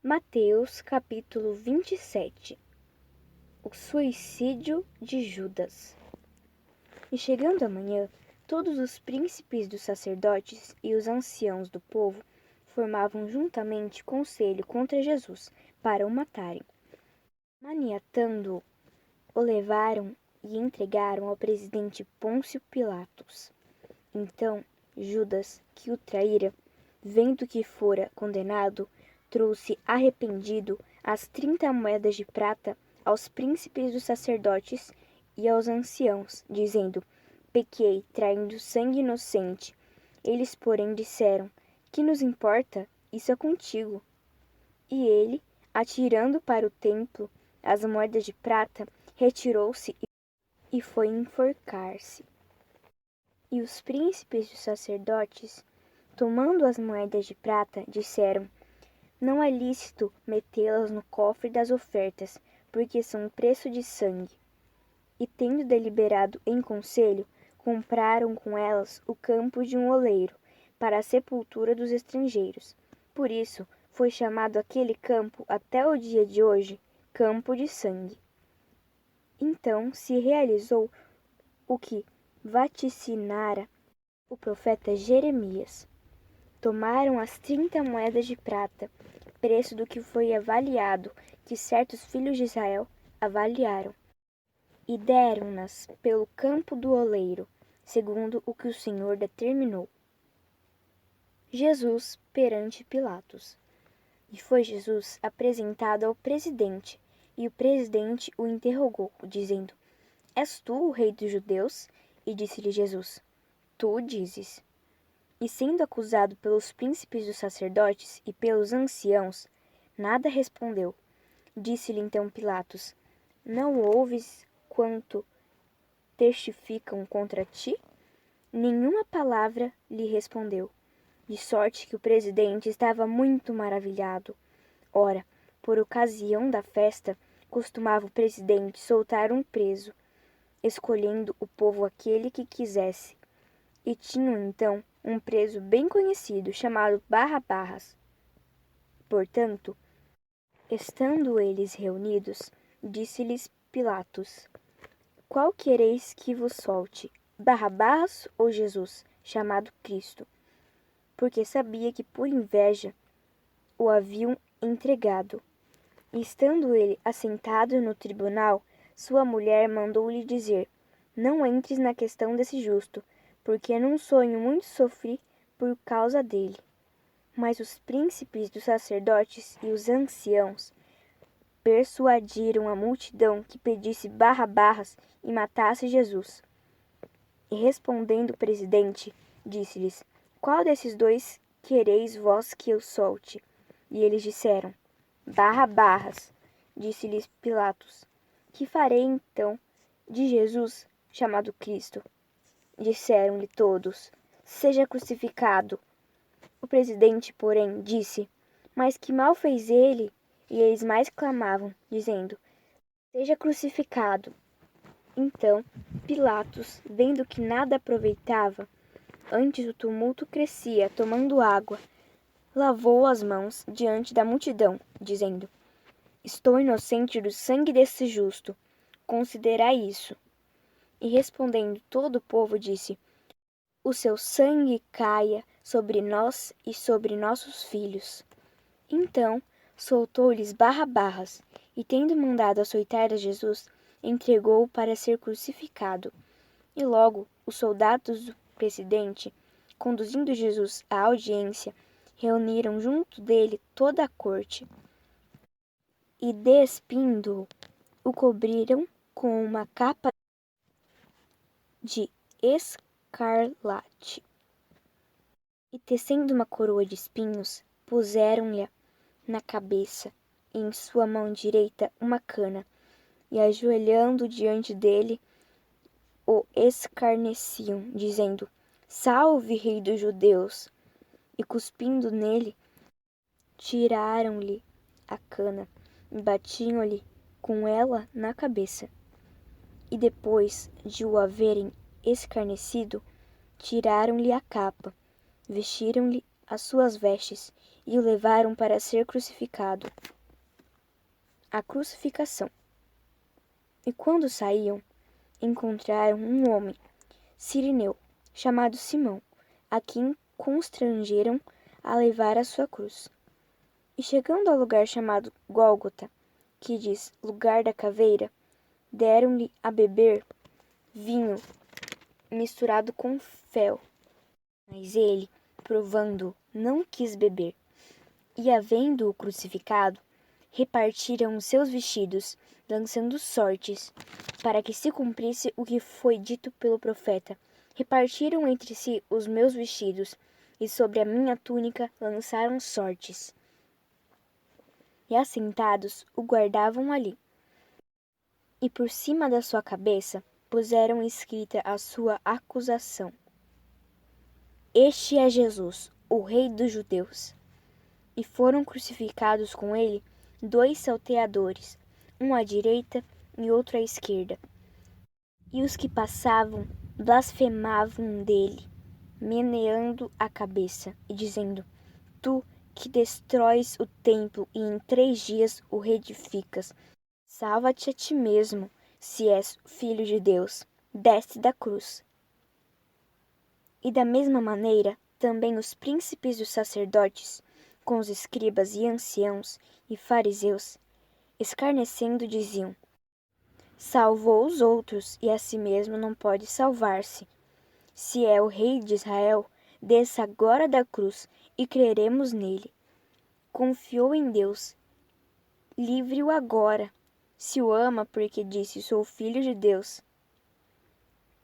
Mateus capítulo 27. O suicídio de Judas. E chegando a manhã, todos os príncipes dos sacerdotes e os anciãos do povo formavam juntamente conselho contra Jesus para o matarem. Maniatando-o, o levaram e entregaram ao presidente Pôncio Pilatos. Então Judas, que o traíra, vendo que fora condenado, trouxe arrependido as 30 moedas de prata aos príncipes dos sacerdotes e aos anciãos, dizendo: pequei, traindo sangue inocente. Eles, porém, disseram: que nos importa? Isso é contigo. E ele, atirando para o templo as moedas de prata, retirou-se e foi enforcar-se. E os príncipes dos sacerdotes, tomando as moedas de prata, disseram: não é lícito metê-las no cofre das ofertas, porque são preço de sangue. E tendo deliberado em conselho, compraram com elas o campo de um oleiro, para a sepultura dos estrangeiros. Por isso foi chamado aquele campo até o dia de hoje Campo de Sangue. Então se realizou o que vaticinara o profeta Jeremias. Tomaram as 30 moedas de prata, preço do que foi avaliado, que certos filhos de Israel avaliaram, e deram-nas pelo campo do oleiro, segundo o que o Senhor determinou. Jesus perante Pilatos. E foi Jesus apresentado ao presidente, e o presidente o interrogou, dizendo: és tu o rei dos judeus? E disse-lhe Jesus: tu dizes. E sendo acusado pelos príncipes dos sacerdotes e pelos anciãos, nada respondeu. Disse-lhe então Pilatos: não ouves quanto testificam contra ti? Nenhuma palavra lhe respondeu, de sorte que o presidente estava muito maravilhado. Ora, por ocasião da festa, costumava o presidente soltar um preso, escolhendo o povo aquele que quisesse. E tinham então um preso bem conhecido, chamado Barrabás. Portanto, estando eles reunidos, disse-lhes Pilatos: qual quereis que vos solte, Barrabás ou Jesus, chamado Cristo? Porque sabia que por inveja o haviam entregado. E estando ele assentado no tribunal, sua mulher mandou-lhe dizer: não entres na questão desse justo, porque num sonho muito sofri por causa dele. Mas os príncipes dos sacerdotes e os anciãos persuadiram a multidão que pedisse Barrabás e matasse Jesus. E respondendo o presidente, disse-lhes: qual desses dois quereis vós que eu solte? E eles disseram: Barrabás. Disse-lhes Pilatos: que farei então de Jesus, chamado Cristo? Disseram-lhe todos: seja crucificado. O presidente, porém, disse: mas que mal fez ele? E eles mais clamavam, dizendo: seja crucificado. Então Pilatos, vendo que nada aproveitava, antes o tumulto crescia, tomando água, lavou as mãos diante da multidão, dizendo: estou inocente do sangue desse justo, considerai isso. E respondendo todo o povo, disse: o seu sangue caia sobre nós e sobre nossos filhos. Então soltou-lhes Barrabás, e tendo mandado açoitar a Jesus, entregou-o para ser crucificado. E logo os soldados do presidente, conduzindo Jesus à audiência, reuniram junto dele toda a corte. E despindo-o, o cobriram com uma capa de escarlate. E tecendo uma coroa de espinhos, puseram-lhe na cabeça, e em sua mão direita uma cana, e ajoelhando diante dele, o escarneciam, dizendo: salve, rei dos judeus! E cuspindo nele, tiraram-lhe a cana, e batiam-lhe com ela na cabeça. E depois de o haverem escarnecido, tiraram-lhe a capa, vestiram-lhe as suas vestes e o levaram para ser crucificado. A crucificação. E quando saíam, encontraram um homem, cirineu, chamado Simão, a quem constrangeram a levar a sua cruz. E chegando ao lugar chamado Gólgota, que diz lugar da caveira, deram-lhe a beber vinho misturado com fel. Mas ele, provando, não quis beber. E havendo-o crucificado, repartiram os seus vestidos, lançando sortes, para que se cumprisse o que foi dito pelo profeta. Repartiram entre si os meus vestidos, e sobre a minha túnica lançaram sortes. E assentados o guardavam ali. E por cima da sua cabeça puseram escrita a sua acusação: Este é Jesus, o Rei dos Judeus. E foram crucificados com ele 2 salteadores, um à direita e outro à esquerda. E os que passavam blasfemavam dele, meneando a cabeça e dizendo: Tu que destróis o templo e em 3 dias o reedificas, salva-te a ti mesmo, se és filho de Deus, desce da cruz. E da mesma maneira, também os príncipes dos sacerdotes, com os escribas e anciãos e fariseus, escarnecendo, diziam: Salvou os outros e a si mesmo não pode salvar-se. Se é o Rei de Israel, desça agora da cruz e creremos nele. Confiou em Deus. Livre-o agora, se o ama, porque disse: Sou filho de Deus.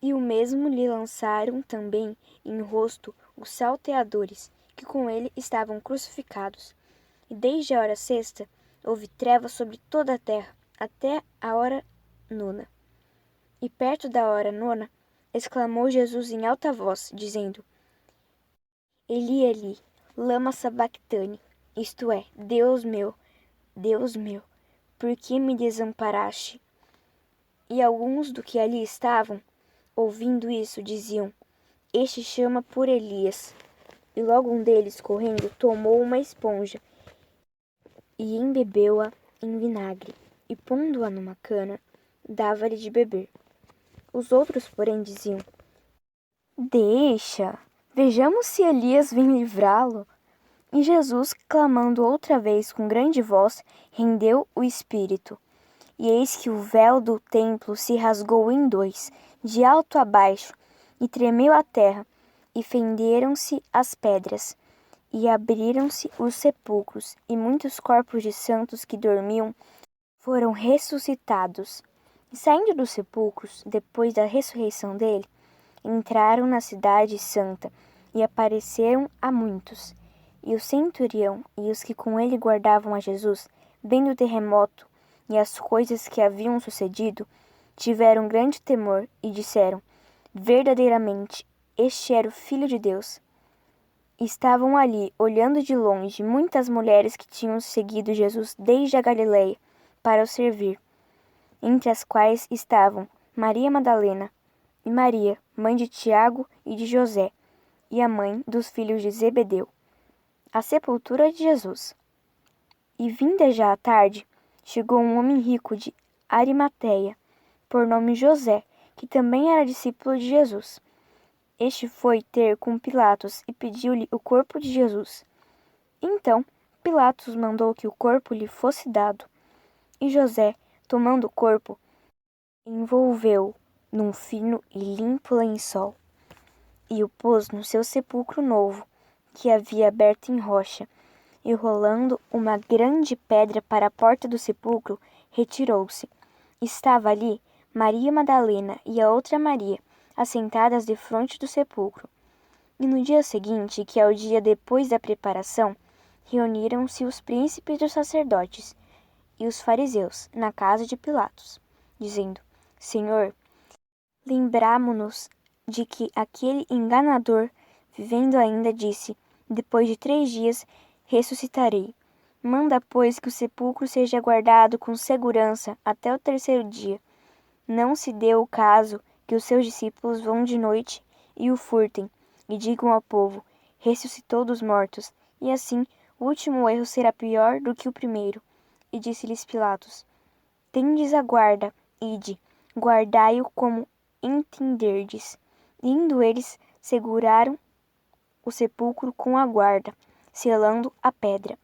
E o mesmo lhe lançaram também em rosto os salteadores, que com ele estavam crucificados. E desde a hora sexta houve trevas sobre toda a terra, até a hora 9. E perto da hora 9, exclamou Jesus em alta voz, dizendo: Eli, Eli, lama sabactane, isto é, Deus meu, por que me desamparaste? E alguns do que ali estavam, ouvindo isso, diziam: Este chama por Elias. E logo um deles, correndo, tomou uma esponja e embebeu-a em vinagre, e pondo-a numa cana, dava-lhe de beber. Os outros, porém, diziam: Deixa, vejamos se Elias vem livrá-lo. E Jesus, clamando outra vez com grande voz, rendeu o espírito. E eis que o véu do templo se rasgou em 2, de alto a baixo, e tremeu a terra, e fenderam-se as pedras, e abriram-se os sepulcros, e muitos corpos de santos que dormiam foram ressuscitados. E saindo dos sepulcros, depois da ressurreição dele, entraram na cidade santa, e apareceram a muitos. E o centurião e os que com ele guardavam a Jesus, vendo o terremoto e as coisas que haviam sucedido, tiveram grande temor e disseram: Verdadeiramente, este era o Filho de Deus. Estavam ali, olhando de longe, muitas mulheres que tinham seguido Jesus desde a Galileia para o servir, entre as quais estavam Maria Madalena e Maria, mãe de Tiago e de José, e a mãe dos filhos de Zebedeu. A sepultura de Jesus. E vinda já a tarde, chegou um homem rico de Arimateia, por nome José, que também era discípulo de Jesus. Este foi ter com Pilatos e pediu-lhe o corpo de Jesus. Então, Pilatos mandou que o corpo lhe fosse dado. E José, tomando o corpo, envolveu-o num fino e limpo lençol, e o pôs no seu sepulcro novo, que havia aberto em rocha, e rolando uma grande pedra para a porta do sepulcro, retirou-se. Estava ali Maria Madalena e a outra Maria, assentadas defronte do sepulcro. E no dia seguinte, que é o dia depois da preparação, reuniram-se os príncipes dos sacerdotes e os fariseus na casa de Pilatos, dizendo: Senhor, lembramo-nos de que aquele enganador, vivendo ainda, disse: Depois de 3 dias ressuscitarei. Manda, pois, que o sepulcro seja guardado com segurança até o 3º dia. Não se dê o caso que os seus discípulos vão de noite e o furtem, e digam ao povo: ressuscitou dos mortos, e assim O último erro será pior do que o primeiro. E disse-lhes Pilatos: Tendes a guarda, ide, guardai-o como entenderdes. Indo eles, seguraram o sepulcro com a guarda, selando a pedra.